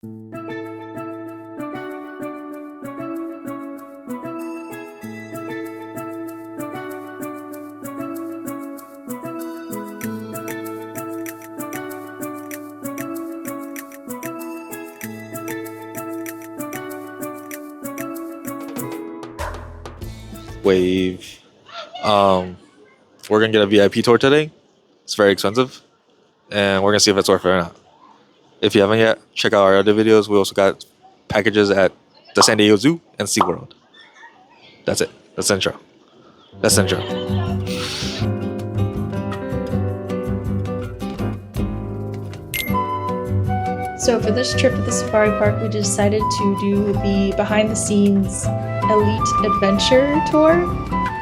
Wave. We're gonna get a VIP tour today. It's very expensive, and we're gonna see if it's worth it or not. If you haven't yet, check out our other videos. We also got packages at the San Diego Zoo and SeaWorld. That's it. That's the intro. That's the intro. So for this trip at the safari park, we decided to do the behind-the-scenes elite adventure tour.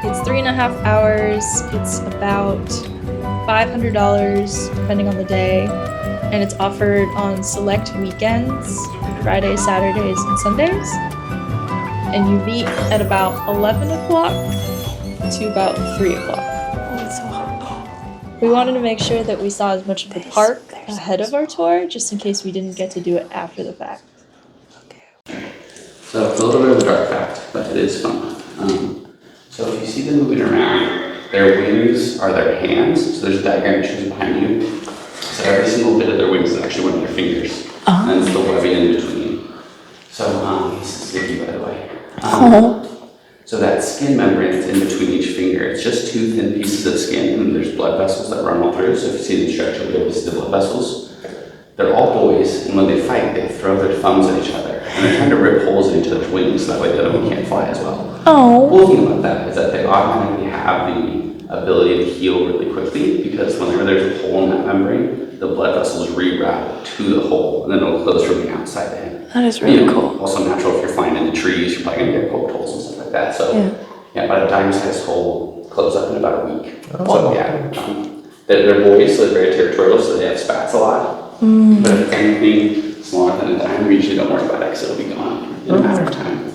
It's 3.5 hours. It's about $500 depending on the day, and it's offered on select weekends, Fridays, Saturdays, and Sundays. And you meet at about 11 o'clock to about 3 o'clock. We wanted to make sure that we saw as much of the park ahead of our tour, just in case we didn't get to do it after the fact. So it's a little bit of a dark fact, but it is fun. So if you see them moving around, their wings are their hands. So there's a diagram that shows behind you. So every single bit of their wings is actually one of their fingers. And then it's the webbing in between. So this is ziggy, by the way. So that skin membrane that's in between each finger, it's just two thin pieces of skin, and there's blood vessels that run all through. So if you see them stretch, you'll be able to see the blood vessels. They're all boys, and when they fight, they throw their thumbs at each other. And they're trying to rip holes in each other's wings, so that way the other one can't fly as well. Oh. The cool thing about that is that they automatically have the ability to heal really quickly, because whenever there's a hole in that membrane, the blood vessels reroute to the hole, and then it'll close from the outside in. That is really cool. Also natural if you're flying in the trees, you're probably gonna get poked holes and stuff like that. So yeah, by the time you this hole will close up in about a week. So yeah, they're boys, so they're very territorial, so they have spats a lot. But if it's anything smaller than a dime, we usually don't worry about it because it'll be gone in a matter of time.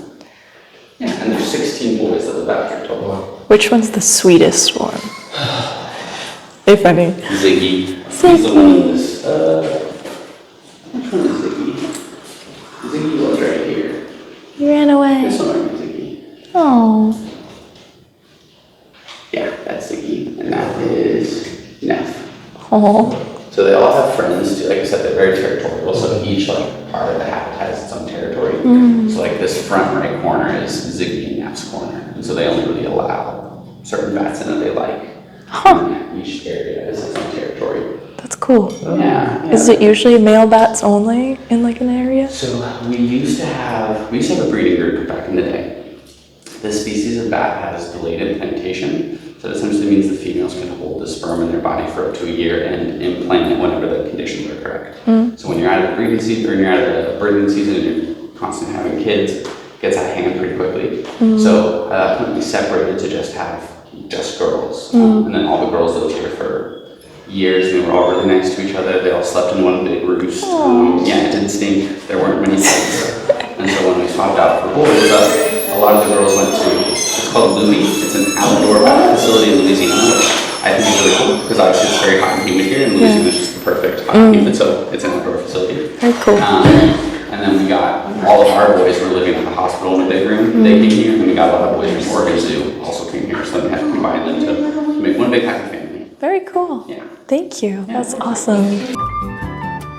Yeah, and there's 16 boys that live out here total. Which one's the sweetest one? If any. Ziggy. He's the one in this, which one is Ziggy? Ziggy was right here. He ran away. This one is Ziggy. Oh. Yeah, that's Ziggy, and that is Neff. Oh. So they all have friends too. Like I said, they're very territorial. So each part of the habitat has its own territory. So like this front right corner is Ziggy and Neff's corner, and so they only really allow certain bats in that they like. And each area is its own territory. That's cool. Yeah. Is it usually male bats only in like an area? So we used to have a breeding group back in the day. This species of bat has delayed implantation. So it essentially means the females can hold the sperm in their body for up to a year and implant it whenever the conditions are correct. So when you're out of the breeding season, or you're out of the breeding season and you're constantly having kids, it gets out of hand pretty quickly. So at that point we separated to just have just girls. And then all the girls lived here for years, and they were all really nice to each other. They all slept in one big roost. Yeah, it didn't stink. There weren't many kids. And so when we swapped out for boys, a lot of the girls went to, it's called Louis. It's an outdoor bat facility in Louisiana, which I think is really cool, because obviously it's very hot and humid here, and Louisiana is just the perfect hot and humid, so it's an outdoor facility. Very cool. And then we got, all of our boys were living at the hospital in a big room. They came here, and we got a lot of boys from Oregon Zoo also came here, so then we had to combine them to make one big happy family. Very cool. Yeah. Thank you. That's awesome.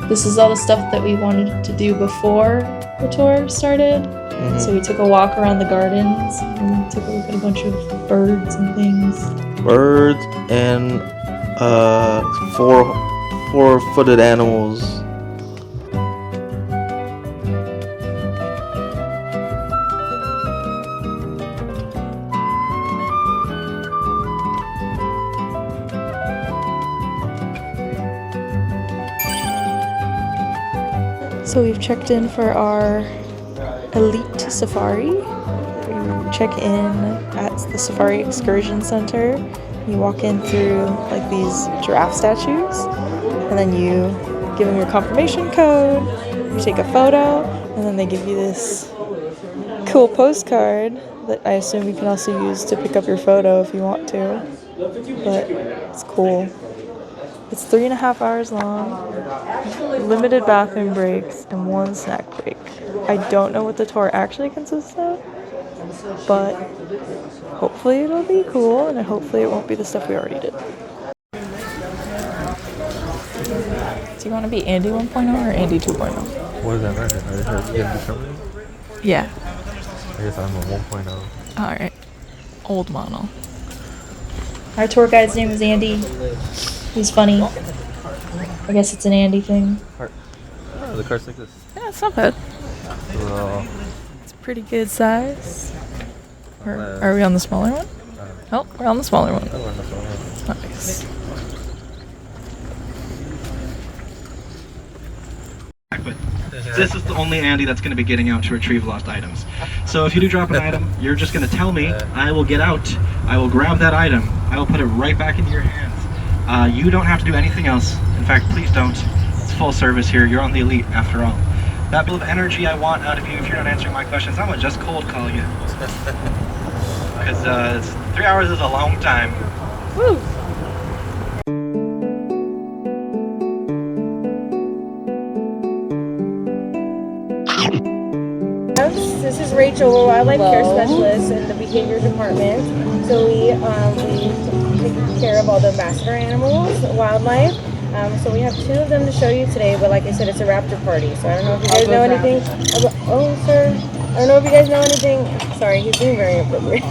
This is all the stuff that we wanted to do before the tour started. So we took a walk around the gardens and took a look at a bunch of birds and things. Birds and four-footed animals. So we've checked in for our elite safari. We check in at the Safari Excursion Center. You walk in through like these giraffe statues, and then you give them your confirmation code, you take a photo, and then they give you this cool postcard that I assume you can also use to pick up your photo if you want to. But it's cool. It's 3.5 hours long, limited bathroom breaks, and 1 snack break. I don't know what the tour actually consists of, but hopefully it'll be cool, and hopefully it won't be the stuff we already did. Do you want to be Andy 1.0 or Andy 2.0? What does that matter? I just have to get determined. Yeah. I guess I'm a 1.0. Alright. Old model. Our tour guide's name is Andy. He's funny. I guess it's an Andy thing. Oh, the cart's like this. Yeah, it's not bad. Well, It's pretty good size. Are we on the smaller one? Oh, we're on the smaller one. Nice. But this is the only Andy that's going to be getting out to retrieve lost items. So if you do drop an item, you're just going to tell me. I will get out. I will grab that item. I will put it right back into your hands. You don't have to do anything else. In fact, please don't. It's full service here. You're on the elite after all. That bit of energy I want out of you, if you're not answering my questions, I'm going to just cold call you. Because 3 hours is a long time. Woo! This is Rachel, we're wildlife care specialist in the behavior department. So we take care of all the ambassador animals, wildlife. So we have 2 of them to show you today, but like I said, it's a raptor party. So I don't know if you guys know anything about, oh sir, I don't know if you guys know anything. Sorry, he's being very inappropriate.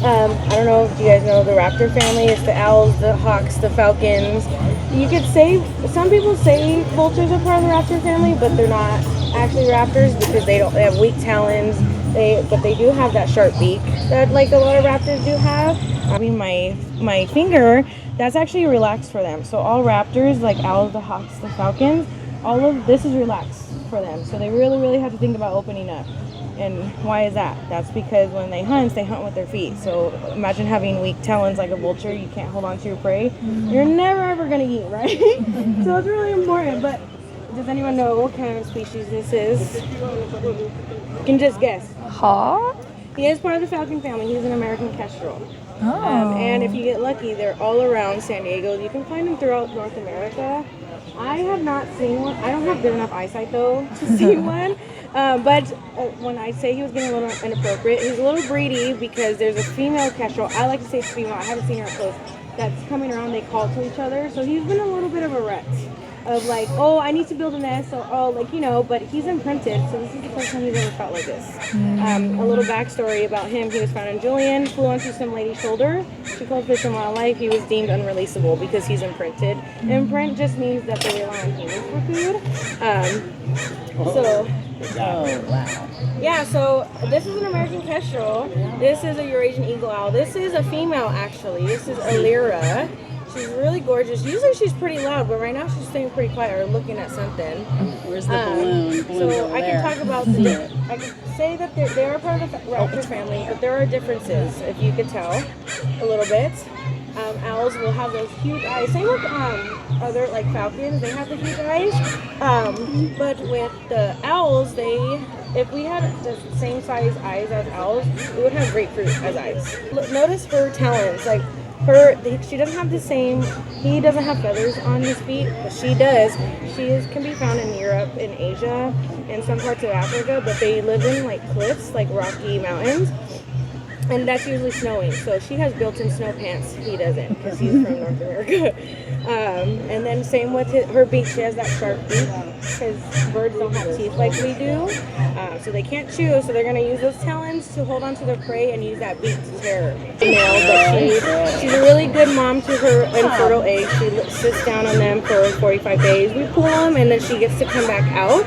I don't know if you guys know the raptor family. It's the owls, the hawks, the falcons. You could say, some people say vultures are part of the raptor family, but they're not actually raptors because they have weak talons. But they do have that sharp beak that like a lot of raptors do have. I mean, my finger, that's actually relaxed for them. So all raptors, like owls, the hawks, the falcons, all of this is relaxed for them. So they really, really have to think about opening up. And why is that? That's because when they hunt with their feet. So imagine having weak talons like a vulture. You can't hold on to your prey. You're never ever gonna eat, right? So it's really important. But does anyone know what kind of species this is? You can just guess. Hawk? He is part of the falcon family. He's an American kestrel. Oh. And if you get lucky, they're all around San Diego. You can find them throughout North America. I have not seen one. I don't have good enough eyesight though to see one. But when I say he was getting a little inappropriate, he's a little breedy because there's a female kestrel. I like to say it's female. I haven't seen her up close. That's coming around. They call to each other. So he's been a little bit of a rut. Of like, oh, I need to build a nest, or oh, like, you know, but he's imprinted, so this is the first time he's ever felt like this. A little backstory about him: he was found in Julian, flew onto some lady's shoulder. She called Fish and Wildlife. He was deemed unreleasable because he's imprinted. Imprint just means that they rely on humans for food. Oh, wow. Yeah, so this is an American kestrel. This is a Eurasian eagle owl. This is a female, actually. This is Alira. She's really gorgeous. Usually she's pretty loud, but right now she's staying pretty quiet or looking at something. Where's the balloon? So I can talk about I can say that they are part of the raptor family, but there are differences, if you could tell, a little bit. Owls will have those huge eyes. Same with other like falcons, they have the huge eyes. But with the owls, if we had the same size eyes as owls, we would have grapefruit as eyes. Notice her talons, like. She doesn't have the same. He doesn't have feathers on his feet, but she does. Can be found in Europe, in Asia, and some parts of Africa, but they live in like cliffs, like rocky mountains, and that's usually snowing. So she has built-in snow pants. He doesn't, because he's from North America. And then same with her beak. She has that sharp beak because birds don't have teeth like we do, so they can't chew. So they're going to use those talons to hold onto their prey and use that beak to tear but she's a really good mom to her infertile eggs. She sits down on them for 45 days. We pull them, and then she gets to come back out.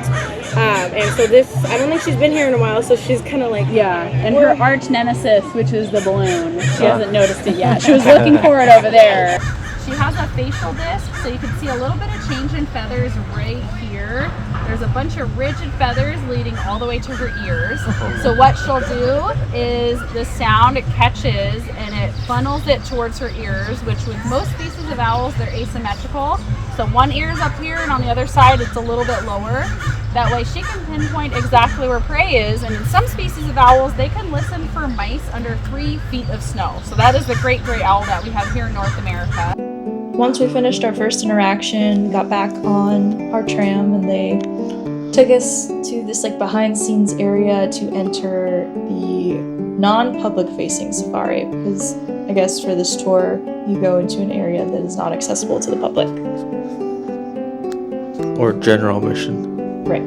And so I don't think she's been here in a while, so she's kind of like and her arch nemesis, which is the balloon, she hasn't noticed it yet. She was looking for it over there. She has a facial disc, so you can see a little bit of change in feathers right here. There's a bunch of rigid feathers leading all the way to her ears. So what she'll do is the sound it catches and it funnels it towards her ears, which with most species of owls, they're asymmetrical. So one ear is up here and on the other side it's a little bit lower. That way she can pinpoint exactly where prey is, and in some species of owls, they can listen for mice under 3 feet of snow. So that is the great gray owl that we have here in North America. once we finished our first interaction, we got back on our tram and they took us to this like behind scenes area to enter the non-public facing safari, because I guess for this tour you go into an area that is not accessible to the public. Or general mission. Right.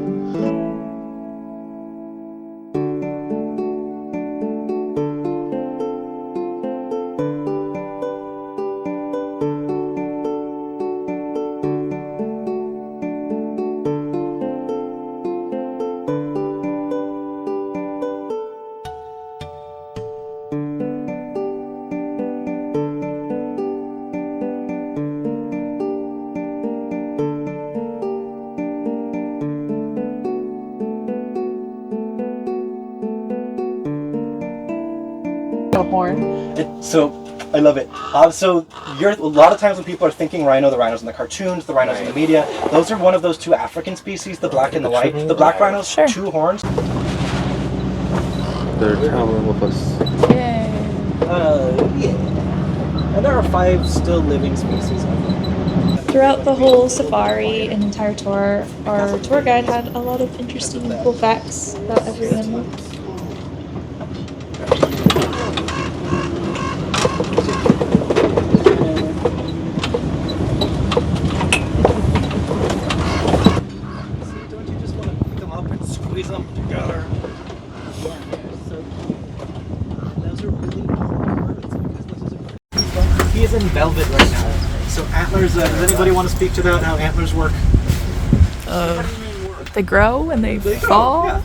A horn. So I love it. So a lot of times when people are thinking rhino, the rhinos in the cartoons, the rhinos in the media, those are one of those two African species, the black and the white. The black rhinos, Sure. 2 horns. They're traveling with us. Yay. Yeah. And there are 5 still living species of them. Throughout the whole safari and entire tour, our tour guide had a lot of interesting and cool facts about every animal. Don't you just want to pick them up and squeeze them together? Those are really cool birds because those are. He is in velvet right now. So antlers. Does anybody want to speak to that? How antlers work? They grow and they fall. Yeah.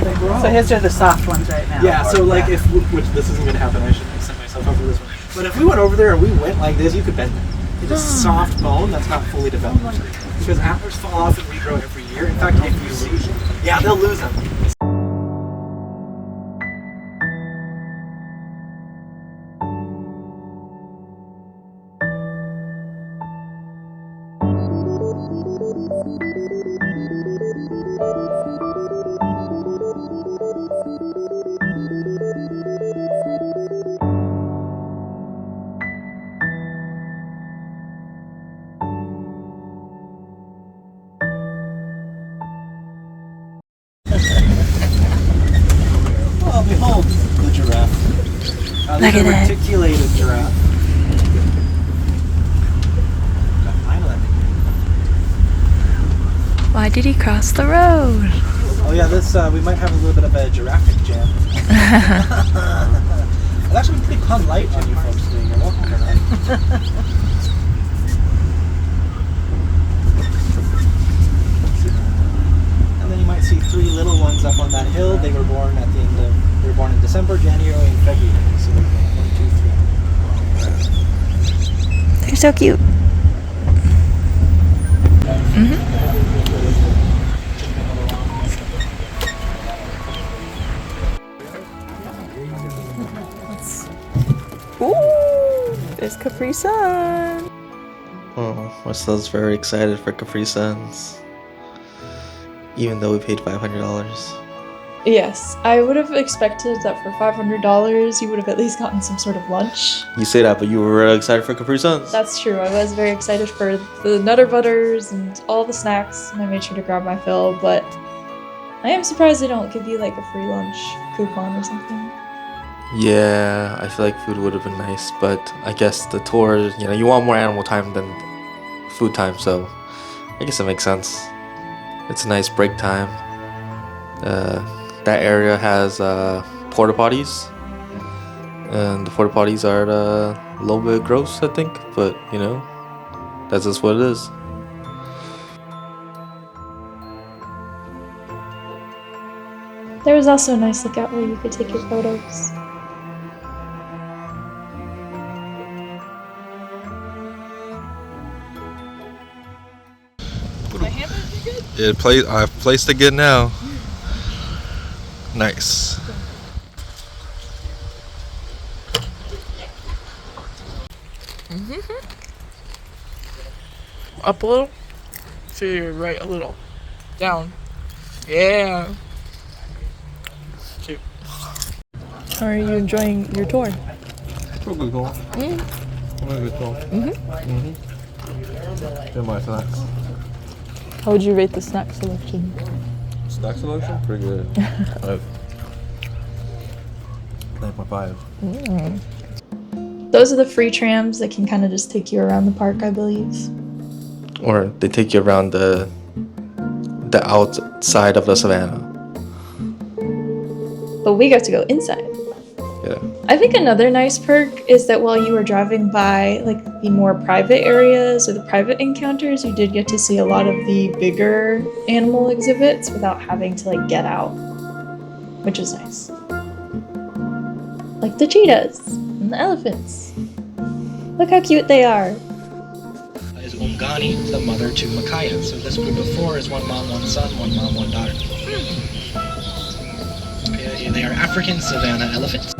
They grow. So his are the soft ones right now. Yeah, so like if, which this isn't going to happen, I should set myself up for this one. But if we went over there and we went like this, you could bend them. It's a soft bone that's not fully developed. Because antlers fall off and regrow every year. In fact, if you see, yeah, they'll lose them. Oh, behold the giraffe. Look at it. Reticulated giraffe. Why did he cross the road? Oh yeah, this we might have a little bit of a giraffic jam. It's actually pretty fun light on you folks today. You're welcome for that. And then you might see 3 little ones up on that hill. They were born at the end of. They were born in December, January, and February. So 1, 2, 3. They're so cute. Ooh, there's Capri Sun. Oh, my son's very excited for Capri Suns. Even though we paid $500. Yes, I would have expected that for $500 you would have at least gotten some sort of lunch. You say that, but you were really excited for Capri Suns. That's true, I was very excited for the Nutter Butters and all the snacks, and I made sure to grab my fill, but I am surprised they don't give you like a free lunch coupon or something. Yeah, I feel like food would have been nice, but I guess the tour, you want more animal time than food time, so I guess it makes sense. It's a nice break time. That area has porta potties, and the porta potties are a little bit gross, I think, but that's just what it is. There was also a nice lookout where you could take your photos. I've placed it good now. Nice. Up a little. To your right a little. Down. Yeah. Cute. How are you enjoying your tour? Pretty cool. Pretty cool. In my snacks. How would you rate the snack selection? Snack selection? Pretty good. 9.5. Those are the free trams that can kind of just take you around the park, I believe. Or they take you around the outside of the savannah. But we got to go inside. Yeah. I think another nice perk is that while you were driving by like the more private areas or the private encounters, you did get to see a lot of the bigger animal exhibits without having to like get out, which is nice. Like the cheetahs and the elephants. Look how cute they are. Is Ungani, the mother to Makaya. So this group of 4 is one mom, one son, one mom, one daughter. Okay, they are African savanna elephants.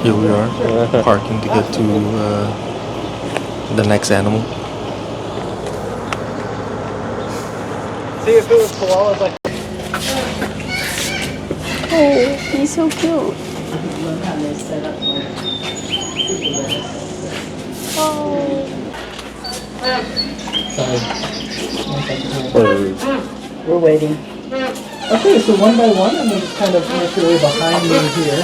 Here we are, parking to get to the next animal. See, if it was koalas like. Oh, he's so cute. We're waiting. Okay, so one by one, I'm going to just kind of make your way behind me here.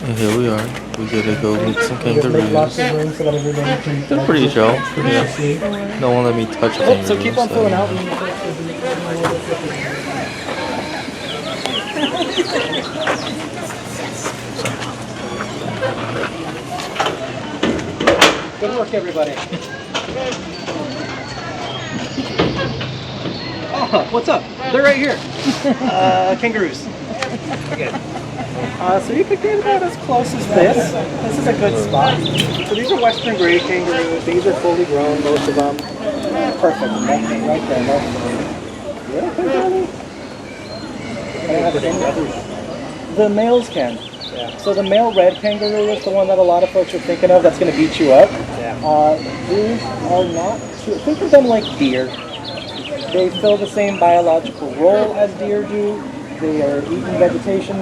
And here we are. We gotta go meet some kangaroos. Lots of room so that everybody can. They're pretty chill. Yeah. No one let me touch a kangaroo. So keep on filling out. Good work, everybody. Oh, what's up? They're right here. Kangaroos. Good. So you could get about as close as this. This is a good spot. So these are Western gray kangaroos. These are fully grown, most of them. Perfect. Right there. Yeah, the males can. Yeah. So the male red kangaroo is the one that a lot of folks are thinking of that's going to beat you up. Yeah. These are not, think of them like deer. They fill the same biological role as deer do. They are eating vegetation.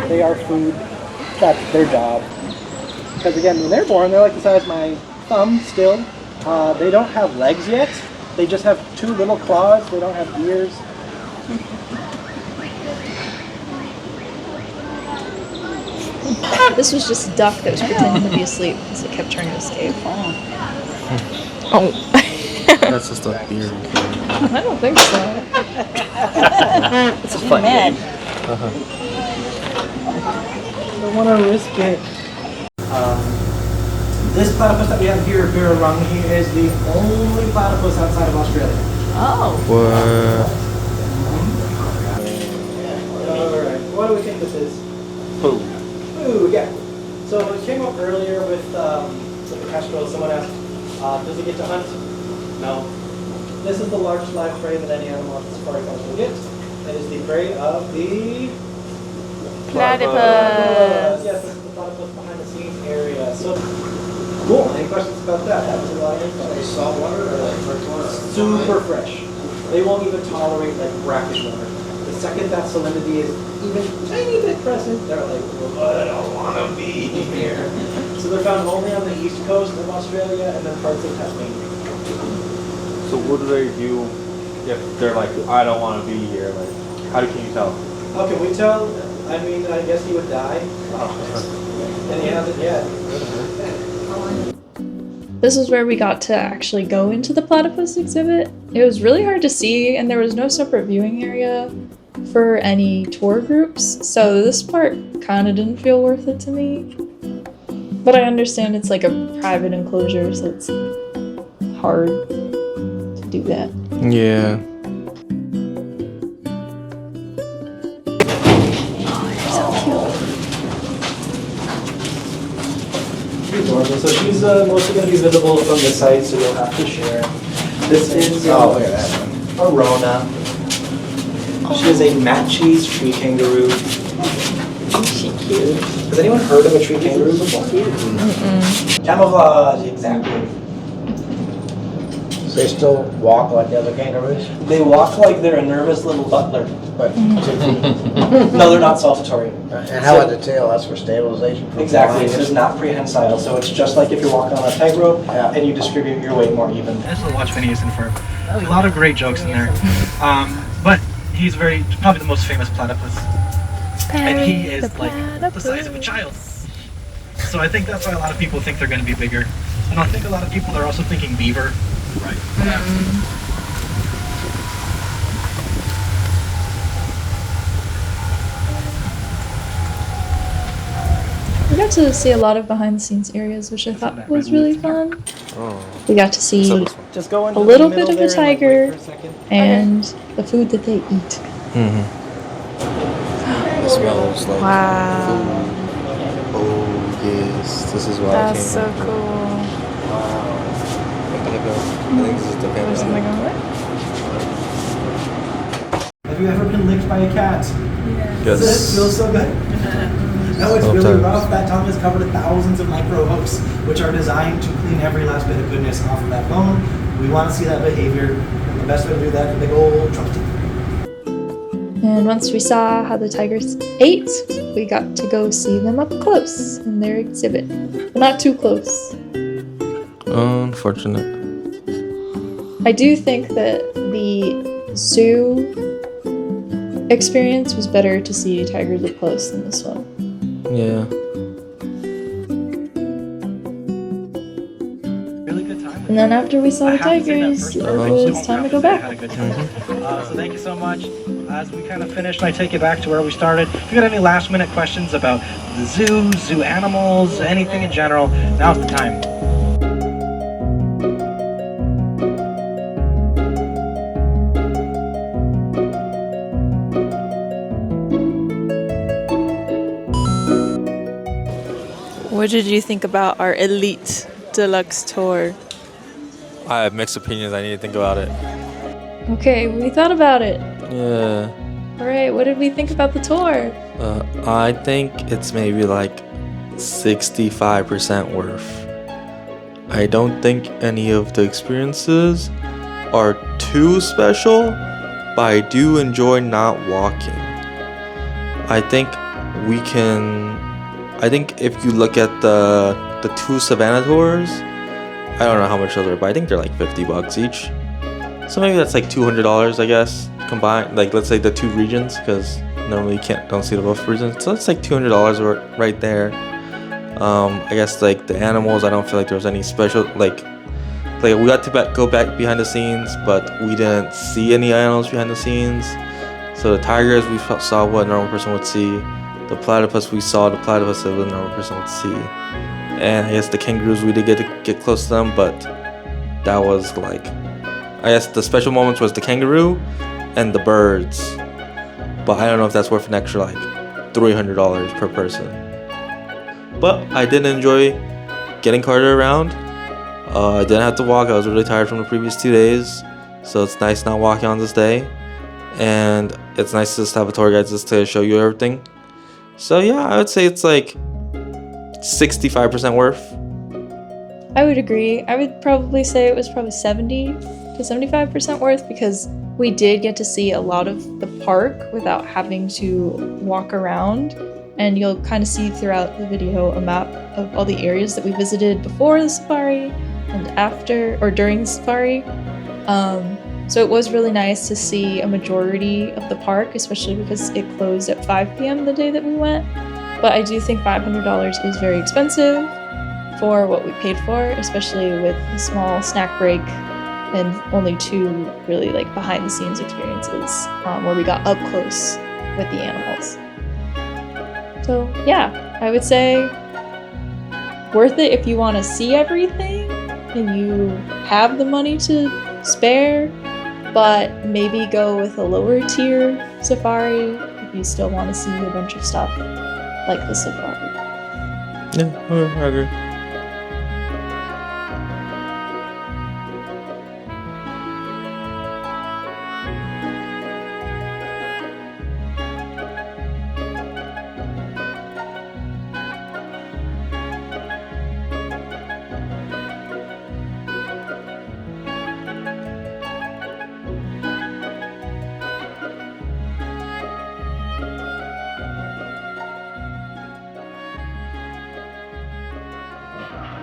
They are food. That's their job. Because again, when they're born, they're like the size of my thumb still. They don't have legs yet. They just have 2 little claws. They don't have ears. This was just a duck that was pretending to be asleep because it kept trying to escape. Oh. That's just a beer. I don't think so. It's a fun game. Don't want to risk it. This platypus that we have here, Birarungi, is the only platypus outside of Australia. Oh. What? Alright, what do we think this is? Food. Food, yeah. So it came up earlier with the Castro. Someone asked, does it get to hunt? No. This is the largest live prey that any animal at the safari park will get. It is the prey of the Platypus. Yes, this is the platypus behind the scenes area. So, cool. Any questions about that? That was a lot of info. Are they salt water or like fresh water? Super fresh. They won't even tolerate like brackish water. The second that salinity is even tiny bit present, they're like, oh, I don't want to be here. So they're found only on the east coast of Australia and then parts of Tasmania. So what do they do if they're like, I don't want to be here? Like, how can you tell? How can we tell? I mean, I guess he would die. And he hasn't yet. This is where we got to actually go into the platypus exhibit. It was really hard to see, and there was no separate viewing area for any tour groups, so this part kind of didn't feel worth it to me. But I understand it's like a private enclosure, so it's hard to do that. Yeah. Adorable. So she's mostly going to be visible from the side, so you'll have to share. This is Arona. She is a mat cheese tree kangaroo. She cute. Has anyone heard of a tree kangaroo before? Camouflage, exactly. They still walk like the other kangaroos? They walk like they're a nervous little butler. But No, they're not saltatory. and how about the tail? That's for stabilization. From Exactly, flying. it is not prehensile, so it's just like if you're walking on a tightrope and you distribute your weight more even. This is watch Phineas and Ferb. A lot of great jokes in there. But he's probably the most famous platypus. And he is like the size of a child. So I think that's why a lot of people think they're going to be bigger. And I think a lot of people are also thinking beaver. Right. We got to see a lot of behind the scenes areas, which I thought was really fun. We got to see Just go a into little the bit middle of a there and, like, tiger wait for a second. and the food that they eat. It smells like Wow. food. Oh yes, this is why I That's came. so cool. Wow. I think this is the There's something panda. on it. Have you ever been licked by a cat? Yes. Does it feel so good? No, it's really Sometimes. rough. That tongue is covered in thousands of micro hooks, which are designed to clean every last bit of goodness off of that bone. We want to see that behavior. And the best way to do that is a big old Trump stick. And once we saw how the tigers ate, we got to go see them up close in their exhibit. But not too close. Unfortunate. I do think that the zoo experience was better to see tigers up close than this one. Yeah. Really good time. And then after we saw I the have to say that tigers, first it perfect was don't time to have go say I back. had a good time. So thank you so much. As we kind of finished, I take you back to where we started. If you got any last minute questions about the zoo animals, anything in general, now's the time. What did you think about our elite deluxe tour? I have mixed opinions. I need to think about it. Okay, we thought about it. Yeah. Alright, what did we think about the tour? I think it's maybe like 65% worth. I don't think any of the experiences are too special, but I do enjoy not walking. I think if you look at the two Savannah tours, I don't know how much those are, but I think they're like $50 each. So maybe that's like $200, I guess, combined. Like let's say the two regions, because normally you don't see the both regions. So that's like $200 right there. I guess like the animals, I don't feel like there was any special like we got to go back behind the scenes, but we didn't see any animals behind the scenes. So the tigers, we saw what a normal person would see. The platypus, we saw the platypus that a normal person would see. And I guess the kangaroos, we did get close to them, but that was like, I guess the special moments was the kangaroo and the birds. But I don't know if that's worth an extra like $300 per person. But I did enjoy getting carted around. I didn't have to walk. I was really tired from the previous 2 days. So it's nice not walking on this day. And it's nice to just have a tour guide just to show you everything. So yeah, I would say it's like 65% worth. I would agree. I would probably say it was probably 70 to 75% worth because we did get to see a lot of the park without having to walk around. And you'll kind of see throughout the video a map of all the areas that we visited before the safari and after or during the safari. So it was really nice to see a majority of the park, especially because it closed at 5 p.m. the day that we went. But I do think $500 is very expensive for what we paid for, especially with a small snack break and only 2 really like behind the scenes experiences where we got up close with the animals. So yeah, I would say worth it if you want to see everything and you have the money to spare, but maybe go with a lower tier safari if you still want to see a bunch of stuff like the safari. Yeah, I agree.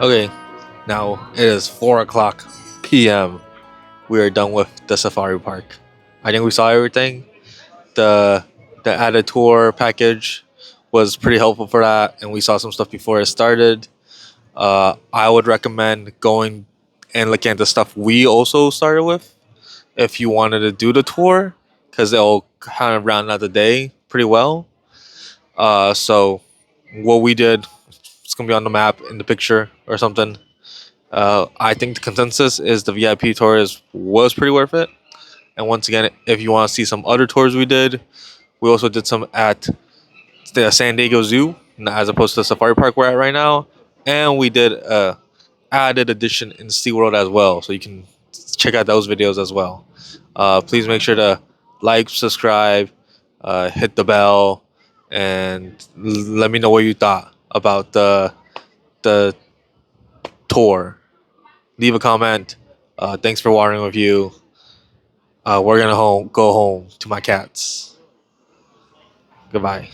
Okay, now it is 4 o'clock p.m. We are done with the safari park. I think we saw everything. The the added tour package was pretty helpful for that, and we saw some stuff before it started. I would recommend going and looking at the stuff we also started with if you wanted to do the tour, because it'll kind of round out the day pretty well. So what we did, it's gonna be on the map in the picture or something. I think the consensus is the VIP tour was pretty worth it. And once again, if you want to see some other tours we did, we also did some at the San Diego Zoo, as opposed to the Safari Park we're at right now. And we did a added edition in SeaWorld as well, so you can check out those videos as well. Please make sure to like, subscribe, hit the bell, and let me know what you thought about the tour. Leave a comment. Thanks for watering with you. We're gonna go home to my cats. Goodbye.